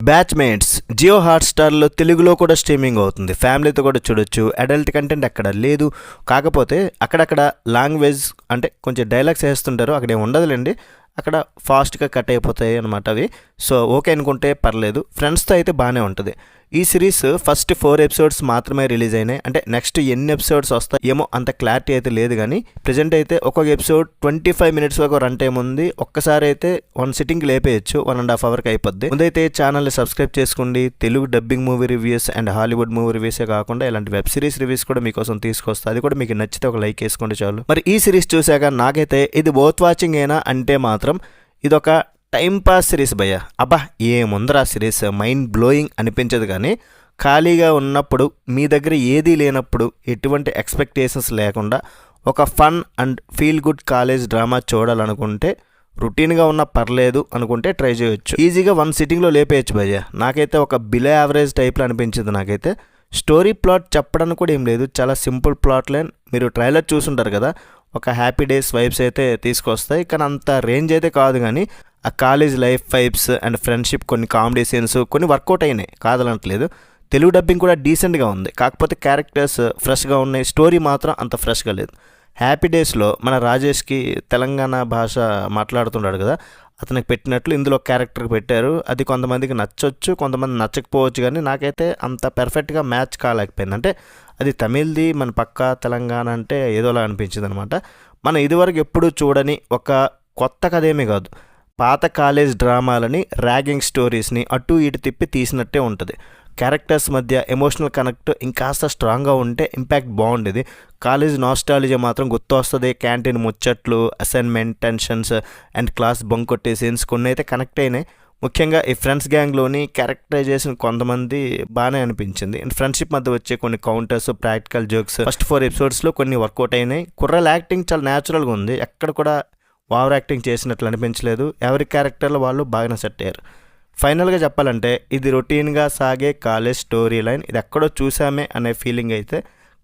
Batchmates Jio హాట్‌స్టార్‌లో తెలుగులో కూడా streaming అవుతుంది. ఫ్యామిలీతో కూడా చూడొచ్చు. అడల్ట్ కంటెంట్ అక్కడ లేదు. కాకపోతే అక్కడక్కడ లాంగ్వేజ్ అంటే కొంచెం డైలాగ్స్ ఏస్తుంటారు. అక్కడేం ఉండదులెండి. అక్కడ ఫాస్ట్‌గా కట్ అయిపోతాయి అనమాట అవి. సో, ఓకే అనుకుంటే పర్లేదు. ఫ్రెండ్స్‌తో అయితే బానే ఉంటది. ఈ సిరీస్ ఫస్ట్ 4 ఎపిసోడ్స్ మాత్రమే రిలీజ్ అయినాయి. అంటే నెక్స్ట్ ఎన్ని ఎపిసోడ్స్ వస్తాయి ఏమో అంత క్లారిటీ అయితే లేదు గానీ ప్రెజెంట్ అయితే ఒక్కొక్క ఎపిసోడ్ 25 మినిట్స్ వరకు రన్ టైం ఉంది. ఒక్కసారి అయితే 1 సిట్టింగ్‌కి లేపేయొచ్చు. 1.5 అవర్‌కి అయిపోద్ది. ముందైతే ఛానల్‌ని సబ్స్క్రైబ్ చేసుకోండి. Telugu dubbing movie reviews and Hollywood movie రివ్యూసే కాకుండా ఇలాంటి వెబ్ సిరీస్ రివ్యూస్ కూడా మీకోసం తీసుకొస్తా. అది కూడా మీకు నచ్చితే ఒక లైక్ వేసుకోండి చాలు. మరి ఈ సిరీస్ చూశాక నాకైతే ఇది వర్త్ వాచింగ్ ఏనా అంటే మాత్రం ఇదొక టైం పాస్ సిరీస్ భయ్య. అబ్బా ఏముందరా సిరీస్ మైండ్ బ్లోయింగ్ అనిపించదు కానీ ఖాళీగా ఉన్నప్పుడు మీ దగ్గర ఏదీ లేనప్పుడు ఎటువంటి ఎక్స్పెక్టేషన్స్ లేకుండా ఒక fun and feel good college drama చూడాలనుకుంటే రొటీన్గా ఉన్న పర్లేదు అనుకుంటే ట్రై చేయొచ్చు. ఈజీగా 1 సిట్టింగ్లో లేపేయచ్చు భయ్య. నాకైతే ఒక బిలో యావరేజ్ టైప్లో అనిపించింది. నాకైతే స్టోరీ ప్లాట్ చెప్పడానికి కూడా ఏం లేదు. చాలా సింపుల్ ప్లాట్ లైన్. మీరు ట్రైలర్ చూసుంటారు కదా, ఒక హ్యాపీ డేస్ వైబ్స్ అయితే తీసుకొస్తాయి. కానీ అంత రేంజ్ అయితే కాదు. కానీ ఆ college life vibes and friendship, కొన్ని కామెడీ సీన్స్ కొన్ని వర్కౌట్ అయినాయి, కాదనట్లేదు. తెలుగు డబ్బింగ్ కూడా డీసెంట్గా ఉంది. కాకపోతే క్యారెక్టర్స్ ఫ్రెష్గా ఉన్నాయి. స్టోరీ మాత్రం అంత ఫ్రెష్గా లేదు. హ్యాపీ డేస్లో మన రాజేష్కి తెలంగాణ భాష మాట్లాడుతున్నాడు కదా, అతనికి పెట్టినట్లు ఇందులో క్యారెక్టర్కి పెట్టారు. అది కొంతమందికి నచ్చొచ్చు, కొంతమంది నచ్చకపోవచ్చు. కానీ నాకైతే అంత పెర్ఫెక్ట్గా మ్యాచ్ కాలేకపోయింది. అంటే అది తమిళ్ది, మన పక్క తెలంగాణ అంటే ఏదోలా అనిపించింది అనమాట. మనం ఇదివరకు ఎప్పుడూ చూడని ఒక కొత్త కథ ఏమీ కాదు. పాత కాలేజ్ డ్రామాలని, ర్యాగింగ్ స్టోరీస్ని అటు ఇటు తిప్పి తీసినట్టే ఉంటుంది. క్యారెక్టర్స్ మధ్య ఎమోషనల్ కనెక్ట్ ఇంకాస్త స్ట్రాంగ్గా ఉంటే ఇంపాక్ట్ బాగుండేది. కాలేజ్ నాస్టాలజీ మాత్రం గుర్తు వస్తుంది. క్యాంటీన్ ముచ్చట్లు, assignment tensions and class bunk కొట్టే సీన్స్ కొన్ని అయితే కనెక్ట్ అయినాయి. ముఖ్యంగా ఈ ఫ్రెండ్స్ గ్యాంగ్లోని క్యారెక్టరైజేషన్ కొంతమంది బాగానే అనిపించింది. అండ్ ఫ్రెండ్షిప్ మధ్య వచ్చే కొన్ని కౌంటర్స్, ప్రాక్టికల్ జోక్స్ ఫస్ట్ 4 ఎపిసోడ్స్లో కొన్ని వర్కౌట్ అయినాయి. కుర్రాల యాక్టింగ్ చాలా న్యాచురల్గా ఉంది. ఎక్కడ కూడా ఓవర్ యాక్టింగ్ చేసినట్లు అనిపించలేదు. ఎవరి క్యారెక్టర్లో వాళ్ళు బాగానే సెట్ అయ్యారు. ఫైనల్గా చెప్పాలంటే ఇది రొటీన్గా సాగే కాలేజ్ స్టోరీ లైన్. ఇది ఎక్కడో చూసామే అనే ఫీలింగ్ అయితే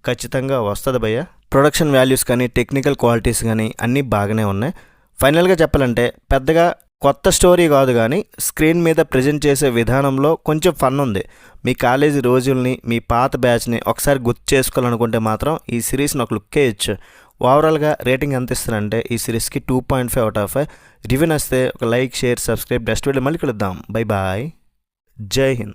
ఖచ్చితంగా వస్తుంది భయ్య. ప్రొడక్షన్ వాల్యూస్ కానీ టెక్నికల్ క్వాలిటీస్ కానీ అన్నీ బాగానే ఉన్నాయి. ఫైనల్గా చెప్పాలంటే పెద్దగా కొత్త స్టోరీ కాదు కానీ స్క్రీన్ మీద ప్రజెంట్ చేసే విధానంలో కొంచెం ఫన్ ఉంది. మీ కాలేజీ రోజుల్ని, మీ పాత బ్యాచ్ని ఒకసారి గుర్తు చేసుకోవాలనుకుంటే మాత్రం ఈ సిరీస్ని ఒక లుక్ వేయచ్చు. ఓవరాల్గా రేటింగ్ ఎంత ఇస్తానంటే ఈ సిరీస్కి 2.5 అవుట్ ఆఫ్ 5. రివ్యూ నచ్చితే ఒక like, share, subscribe. Next video మళ్ళీ కలుద్దాం. Bye bye. జై హింద్.